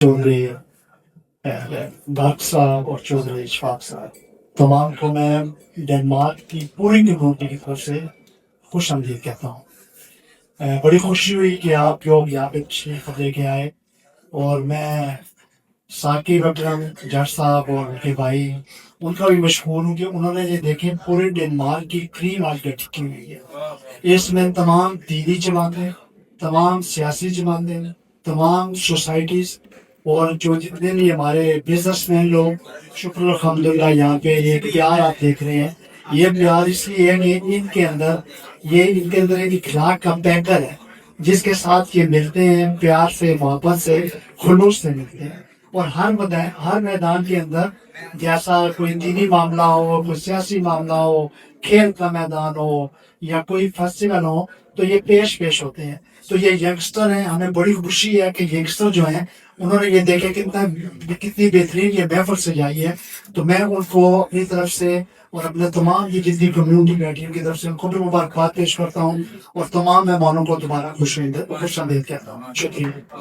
चौधरी भक्त साहब और चौधरी इशफाक साहब, तमाम को मैं डेनमार्क की पूरी कम्युनिटी की तरफ से खुश आमदीद कहता हूँ। बड़ी खुशी हुई कि आप लोग यहाँ पे तशरीफ लेके आए और मैं साकिब अकरम जट साहब और उनके भाई उनका भी मशहूर हूँ कि उन्होंने ये देखे पूरे डेनमार्क की क्रीम आज गठी की हुई है। इसमें तमाम दीनी जमातें, तमाम सियासी जमातें, तमाम सोसाइटीज़ और जो जितने भी हमारे बिजनेसमैन लोग, शुक्र अल्हम्दुलिल्लाह यहाँ पे ये प्यार आप देख रहे हैं। ये प्यार इसलिए है कि इनके अंदर एक इखलाक का पैकर है जिसके साथ ये मिलते हैं, प्यार से, मोहब्बत से, खुलूस से मिलते हैं। और हर मैदान के अंदर जैसा कोई दीनी मामला हो, कोई सियासी मामला हो, खेल का मैदान हो या कोई फेस्टिवल हो, तो ये पेश होते हैं। तो ये यंगस्टर हैं, हमें बड़ी खुशी है कि यंगस्टर जो हैं उन्होंने ये देखे कितनी बेहतरीन ये महफिल सजाई है। तो मैं उनको अपनी तरफ से और अपने तमाम ये जितनी कम्युनिटी बैठी उनकी तरफ से उनको भी मुबारकबाद पेश करता हूँ और तमाम मेहमानों को दोबारा खुश आमदीद कहता हूँ। शुक्रिया।